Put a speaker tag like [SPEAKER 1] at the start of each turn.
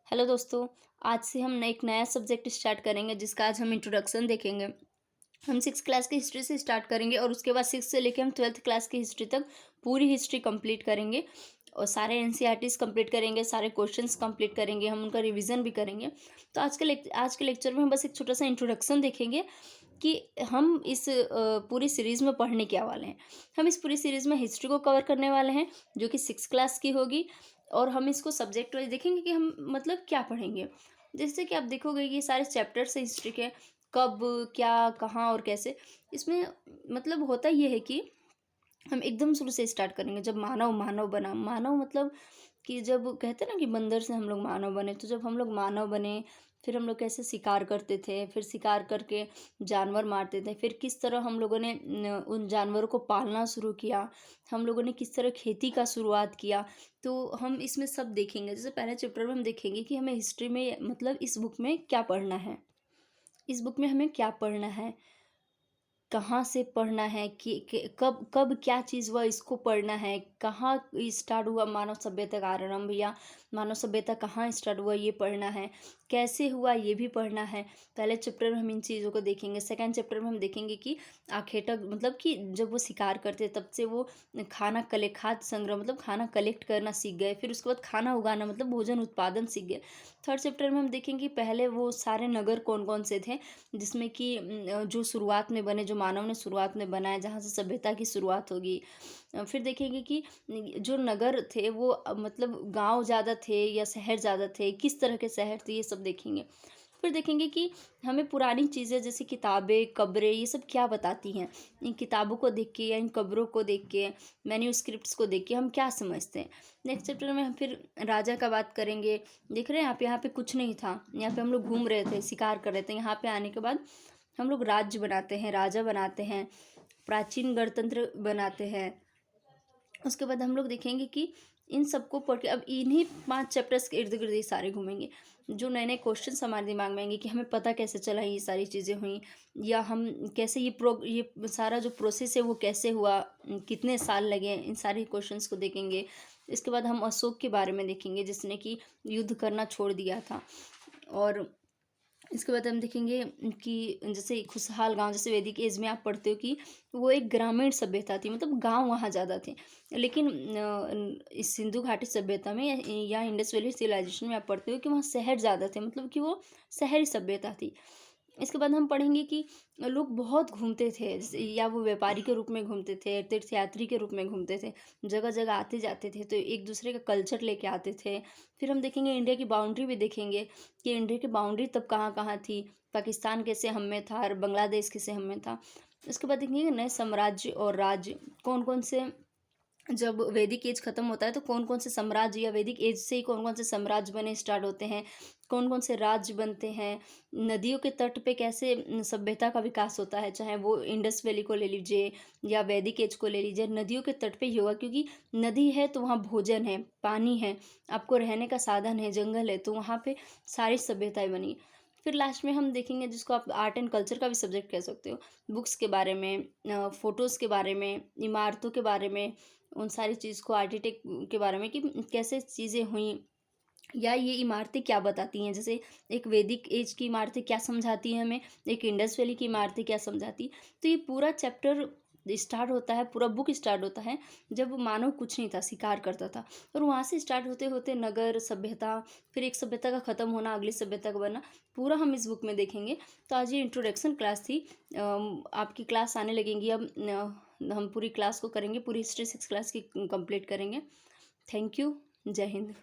[SPEAKER 1] Hello दोस्तों। आज से हम एक नया सब्जेक्ट स्टार्ट करेंगे जिसका आज हम इंट्रोडक्शन देखेंगे। हम 6 क्लास की हिस्ट्री से स्टार्ट करेंगे और उसके बाद 6 से लेकर हम 12th क्लास की हिस्ट्री तक पूरी हिस्ट्री कंप्लीट करेंगे और सारे एनसीईआरटीज कंप्लीट करेंगे, सारे क्वेश्चंस कंप्लीट करेंगे, हम उनका रिवीजन भी करेंगे। तो आज के लेक्चर में हम बस एक छोटा सा इंट्रोडक्शन देखेंगे कि हम इस पूरी सीरीज़ में पढ़ने क्या वाले हैं। हम इस पूरी सीरीज़ में हिस्ट्री को कवर करने वाले हैं जो कि 6 क्लास की होगी और हम इसको सब्जेक्ट वाइज देखेंगे कि हम मतलब क्या पढ़ेंगे। जैसे कि आप देखोगे ये सारे चैप्टर्स हैं हिस्ट्री के, कब, क्या, कहाँ और कैसे। इसमें मतलब होता ये है कि हम एकदम शुरू से स्टार्ट करेंगे। जब मानव मानव बना, मानव मतलब कि जब कहते हैं ना कि बंदर से हम लोग मानव बने, तो जब हम लोग मानव बने फिर हम लोग कैसे शिकार करते थे, फिर शिकार करके जानवर मारते थे, फिर किस तरह हम लोगों ने उन जानवरों को पालना शुरू किया, हम लोगों ने किस तरह खेती का शुरुआत किया। तो हम इसमें सब देखेंगे। जैसे पहले चैप्टर में हम देखेंगे कि हमें हिस्ट्री में मतलब इस बुक में क्या पढ़ना है, इस बुक में हमें क्या पढ़ना है, कहाँ से पढ़ना है कि कब कब क्या चीज़ हुआ इसको पढ़ना है, कहाँ स्टार्ट हुआ मानव सभ्यता का आरंभ या मानव सभ्यता कहाँ स्टार्ट हुआ ये पढ़ना है, कैसे हुआ ये भी पढ़ना है। पहले चैप्टर में हम इन चीज़ों को देखेंगे। सेकंड चैप्टर में हम देखेंगे कि आखेटक मतलब कि जब वो शिकार करते तब से वो खाद्य संग्रह मतलब खाना कलेक्ट करना सीख गए, फिर उसके बाद खाना उगाना मतलब भोजन उत्पादन सीख गए। थर्ड चैप्टर में हम देखेंगे कि पहले वो सारे नगर कौन कौन से थे जिसमें कि जो शुरुआत में बने, जो मानव ने शुरुआत में बनाया, जहाँ से सभ्यता की शुरुआत होगी। फिर देखेंगे कि जो नगर थे वो मतलब गांव ज़्यादा थे या शहर ज़्यादा थे, किस तरह के शहर थे, ये सब देखेंगे। फिर देखेंगे कि हमें पुरानी चीज़ें जैसे किताबें, कब्रें, ये सब क्या बताती हैं। इन किताबों को देख के या इन कब्रों को देख के, मैन्यूस्क्रिप्ट्स को देख के हम क्या समझते हैं। नेक्स्ट चैप्टर में हम फिर राजा का बात करेंगे। देख रहे हैं आप, यहाँ पे कुछ नहीं था, यहाँ पे हम लोग घूम रहे थे, शिकार कर रहे थे। यहाँ पे आने के बाद हम लोग राज्य बनाते हैं, राजा बनाते हैं, प्राचीन गणतंत्र बनाते हैं। उसके बाद हम लोग देखेंगे कि इन सबको पढ़ के अब इन्हीं 5 चैप्टर्स के इर्द गिर्द ये सारे घूमेंगे। जो नए नए क्वेश्चन हमारे दिमाग में आएंगे कि हमें पता कैसे चला ये सारी चीज़ें हुई, या हम कैसे ये सारा जो प्रोसेस है वो कैसे हुआ, कितने साल लगे, इन सारे क्वेश्चंस को देखेंगे। इसके बाद हम अशोक के बारे में देखेंगे जिसने कि युद्ध करना छोड़ दिया था। और इसके बाद हम देखेंगे कि जैसे खुशहाल गांव, जैसे वैदिक एज में आप पढ़ते हो कि वो एक ग्रामीण सभ्यता थी, मतलब गांव वहाँ ज़्यादा थे। लेकिन इस सिंधु घाटी सभ्यता में या इंडस वैली सिविलाइजेशन में आप पढ़ते हो कि वहाँ शहर ज़्यादा थे, मतलब कि वो शहरी सभ्यता थी। इसके बाद हम पढ़ेंगे कि लोग बहुत घूमते थे, या वो व्यापारी के रूप में घूमते थे, तीर्थयात्री के रूप में घूमते थे, जगह जगह आते जाते थे, तो एक दूसरे का कल्चर लेके आते थे। फिर हम देखेंगे इंडिया की बाउंड्री भी देखेंगे कि इंडिया की बाउंड्री तब कहाँ कहाँ थी, पाकिस्तान कैसे हम में था और बांग्लादेश कैसे हम में था। उसके बाद देखेंगे नए साम्राज्य और राज्य कौन कौन से, जब वैदिक एज खत्म होता है तो कौन कौन से साम्राज्य, या वैदिक एज से ही कौन कौन से साम्राज्य बने स्टार्ट होते हैं, कौन कौन से राज्य बनते हैं। नदियों के तट पे कैसे सभ्यता का विकास होता है, चाहे वो इंडस वैली को ले लीजिए या वैदिक एज को ले लीजिए, नदियों के तट पे ही होगा, क्योंकि नदी है तो वहाँ भोजन है, पानी है, आपको रहने का साधन है, जंगल है, तो वहाँ पे सारी सभ्यताएं बनी। फिर लास्ट में हम देखेंगे जिसको आप आर्ट एंड कल्चर का भी सब्जेक्ट कह सकते हो, बुक्स के बारे में, फ़ोटोज़ के बारे में, इमारतों के बारे में, उन सारी चीज़ को आर्किटेक्ट के बारे में कि कैसे चीज़ें हुई या ये इमारतें क्या बताती हैं। जैसे एक वैदिक एज की इमारतें क्या समझाती हैं हमें, एक इंडस वैली की इमारतें क्या समझाती। तो ये पूरा चैप्टर स्टार्ट होता है, पूरा बुक स्टार्ट होता है जब मानव कुछ नहीं था, शिकार करता था, और वहाँ से स्टार्ट होते होते नगर सभ्यता, फिर एक सभ्यता का ख़त्म होना, अगली सभ्यता का बनना, पूरा हम इस बुक में देखेंगे। तो आज ये इंट्रोडक्शन क्लास थी। आपकी क्लास आने लगेंगी अब, हम पूरी क्लास को करेंगे, पूरी हिस्ट्री 6 क्लास की कंप्लीट करेंगे। Thank you. जय हिंद।